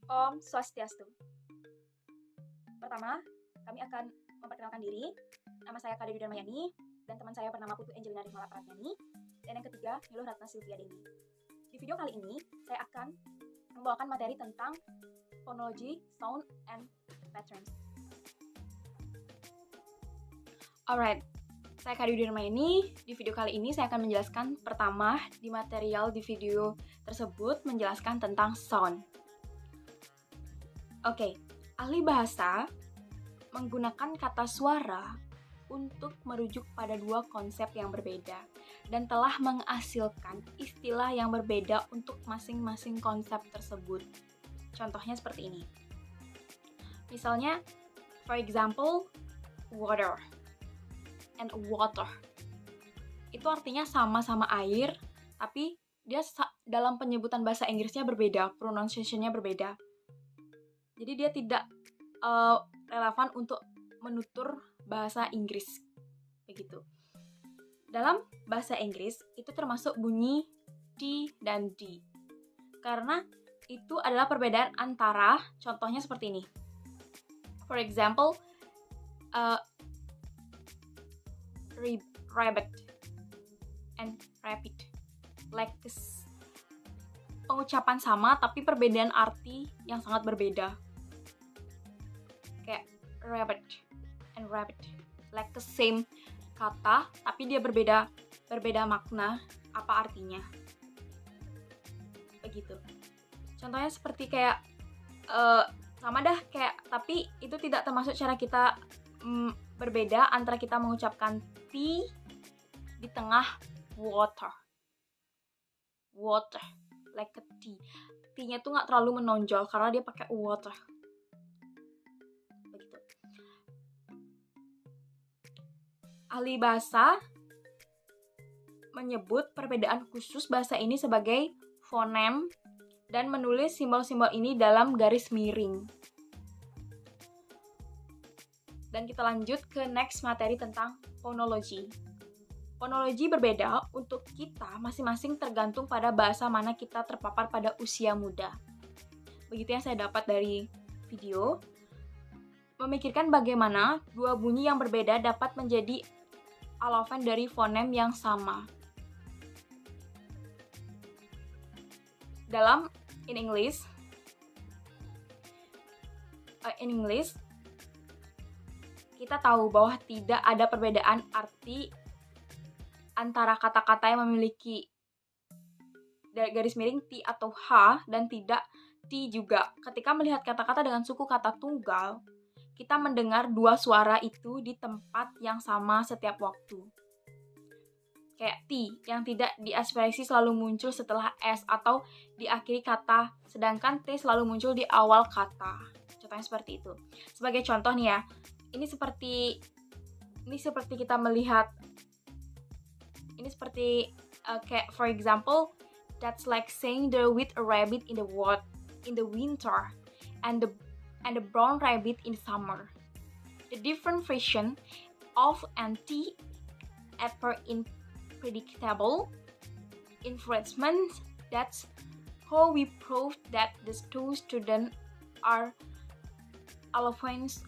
Om Swastiastu. Pertama, kami akan memperkenalkan diri. Nama saya Kak Dewi Darmayani dan teman saya bernama Putu Angelina Rizmala Pratnyani. Dan yang ketiga, Niluh Ratna Sylvia Dewi. Di video kali ini, saya akan membawakan materi tentang phonology, sound, and patterns. Alright, saya Kak Dewi Darmayani. Di video kali ini saya akan menjelaskan pertama di material di video tersebut menjelaskan tentang sound. Oke, ahli bahasa menggunakan kata suara untuk merujuk pada dua konsep yang berbeda dan telah menghasilkan istilah yang berbeda untuk masing-masing konsep tersebut. Contohnya seperti ini. Misalnya, for example, water and water. Itu artinya sama-sama air, tapi dia dalam penyebutan bahasa Inggrisnya berbeda, pronunciation-nya berbeda. Jadi dia tidak relevan untuk menutur bahasa Inggris. Begitu. Dalam bahasa Inggris, itu termasuk bunyi T dan D. Karena itu adalah perbedaan antara, contohnya seperti ini. For example, rabbit and rabbit. Like this. Pengucapan sama, tapi perbedaan arti yang sangat berbeda. Kayak rabbit and rabbit, like the same kata, tapi dia berbeda makna, apa artinya. Begitu. Contohnya seperti kayak sama dah kayak, tapi itu tidak termasuk cara kita berbeda antara kita mengucapkan T di tengah water, like a T. T-nya tuh nggak terlalu menonjol karena dia pakai water. Begitu. Ahli bahasa menyebut perbedaan khusus bahasa ini sebagai fonem dan menulis simbol-simbol ini dalam garis miring. Dan kita lanjut ke next materi tentang phonology. Phonology berbeda untuk kita masing-masing tergantung pada bahasa mana kita terpapar pada usia muda. Begitu yang saya dapat dari video. Memikirkan bagaimana dua bunyi yang berbeda dapat menjadi alofen dari fonem yang sama. Dalam in English, kita tahu bahwa tidak ada perbedaan arti antara kata-kata yang memiliki garis miring T atau H dan tidak T juga. Ketika melihat kata-kata dengan suku kata tunggal, kita mendengar dua suara itu di tempat yang sama setiap waktu. Kayak T yang tidak diaspirasi selalu muncul setelah S atau diakhiri kata, sedangkan T selalu muncul di awal kata. Contohnya seperti itu. Sebagai contoh nih ya, ini seperti kita melihat, ini seperti kayak for example, that's like saying there with a rabbit in the winter and the brown rabbit in summer. The different version of and T appear in predictable influencement. That's how we prove that the two students are allophones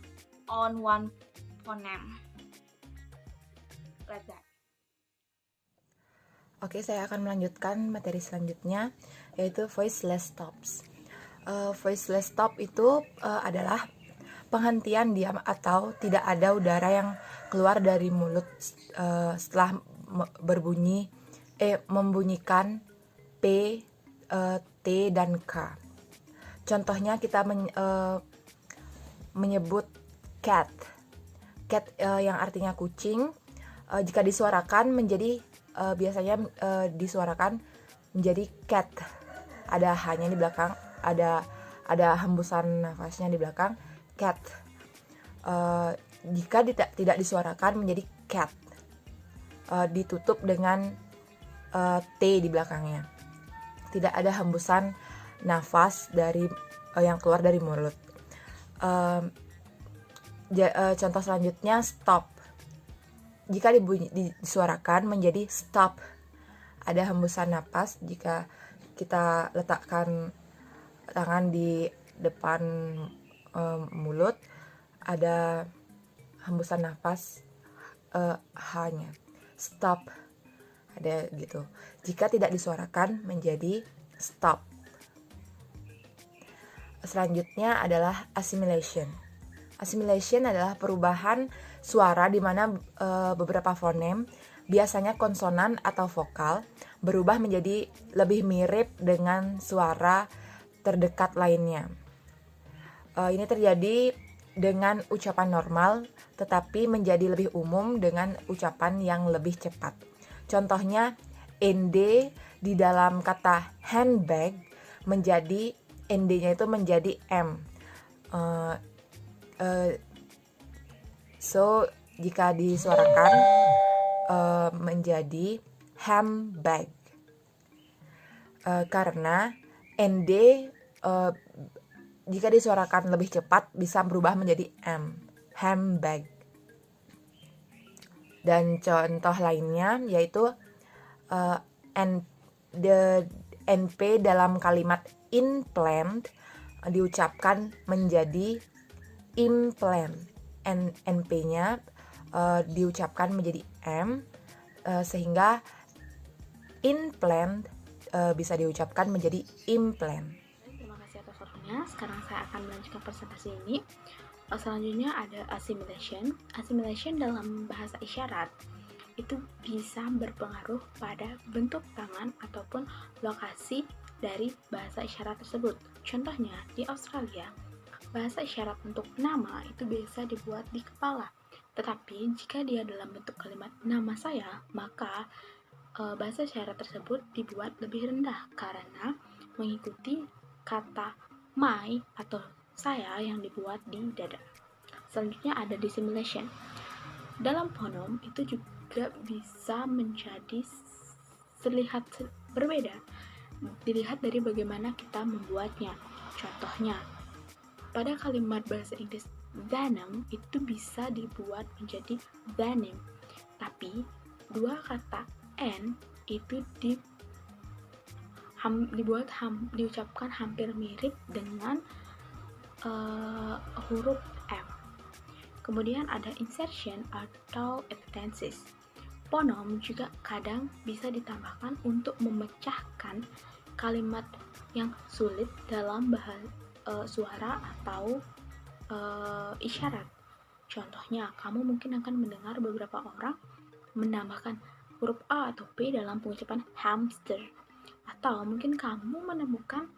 on one phoneme. Like that. Oke, saya akan melanjutkan materi selanjutnya, yaitu voiceless stops. Voiceless stop itu adalah penghentian diam atau tidak ada udara yang keluar dari mulut setelah membunyikan P, T, dan K. Contohnya kita menyebut cat yang artinya kucing. Jika disuarakan menjadi biasanya disuarakan menjadi cat. Ada hanya di belakang, ada hembusan nafasnya di belakang, cat. Jika tidak disuarakan menjadi cat, ditutup dengan T di belakangnya. Tidak ada hembusan nafas dari yang keluar dari mulut. Contoh selanjutnya stop. Jika disuarakan menjadi stop, ada hembusan napas. Jika kita letakkan tangan di depan mulut, ada hembusan nafas H-nya. Stop, ada gitu. Jika tidak disuarakan menjadi stop. Selanjutnya adalah assimilation. Assimilation adalah perubahan suara di mana beberapa fonem, biasanya konsonan atau vokal, berubah menjadi lebih mirip dengan suara terdekat lainnya. Ini terjadi dengan ucapan normal, tetapi menjadi lebih umum dengan ucapan yang lebih cepat. Contohnya, nd di dalam kata handbag menjadi nd-nya itu menjadi m. So jika disuarakan menjadi handbag, karena nd jika disuarakan lebih cepat bisa berubah menjadi m, handbag. Dan contoh lainnya yaitu NP dalam kalimat implant diucapkan menjadi implant. NP-nya diucapkan menjadi m, sehingga implant bisa diucapkan menjadi implant. Terima kasih atas waktunya. Sekarang saya akan melanjutkan presentasi ini. Selanjutnya ada assimilation. Assimilation dalam bahasa isyarat itu bisa berpengaruh pada bentuk tangan ataupun lokasi dari bahasa isyarat tersebut. Contohnya, di Australia, bahasa isyarat untuk nama itu biasa dibuat di kepala. Tetapi jika dia dalam bentuk kalimat nama saya, maka bahasa isyarat tersebut dibuat lebih rendah karena mengikuti kata my atau saya yang dibuat di dada. Selanjutnya ada dissimulation. Dalam fonem itu juga bisa menjadi terlihat berbeda, dilihat dari bagaimana kita membuatnya. Contohnya, pada kalimat bahasa Inggris venom itu bisa dibuat menjadi venom, tapi dua kata n itu diucapkan hampir mirip dengan huruf M. Kemudian ada insertion atau epithesis. Fonem juga kadang bisa ditambahkan untuk memecahkan kalimat yang sulit dalam suara atau isyarat. Contohnya, kamu mungkin akan mendengar beberapa orang menambahkan huruf A atau P dalam pengucapan hamster. Atau mungkin kamu menemukan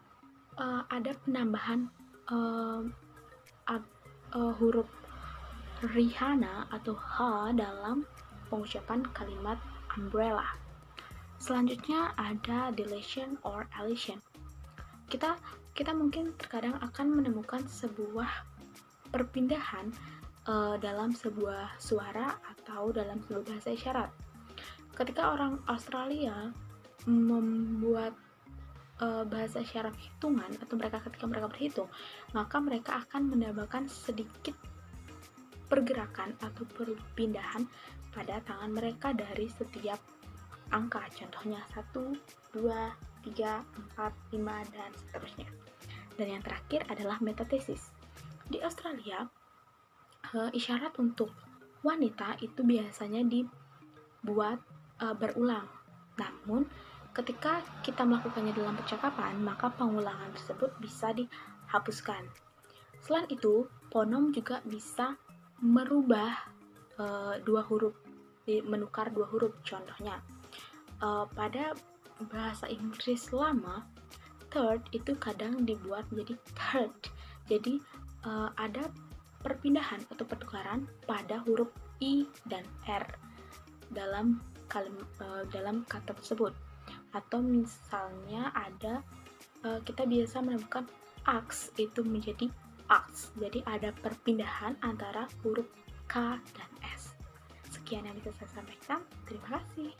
ada penambahan huruf Rihanna atau H dalam pengucapan kalimat umbrella. Selanjutnya ada deletion or elision. Kita mungkin terkadang akan menemukan sebuah perpindahan dalam sebuah suara atau dalam sebuah bahasa isyarat. Ketika orang Australia membuat bahasa isyarat hitungan atau ketika mereka berhitung, maka mereka akan menambahkan sedikit pergerakan atau perpindahan pada tangan mereka dari setiap angka. Contohnya 1, 2, 3, 4, 5, dan seterusnya. Dan yang terakhir adalah metathesis. Di Australia, isyarat untuk wanita itu biasanya dibuat berulang. Namun, ketika kita melakukannya dalam percakapan, maka pengulangan tersebut bisa dihapuskan. Selain itu, fonem juga bisa merubah dua huruf, menukar dua huruf. Contohnya, pada bahasa Inggris lama, third itu kadang dibuat menjadi third. Jadi ada perpindahan atau pertukaran pada huruf I dan R dalam kata tersebut. Atau misalnya ada kita biasa menemukan ax itu menjadi ax. Jadi ada perpindahan antara huruf K dan S. Sekian yang bisa saya sampaikan. Terima kasih.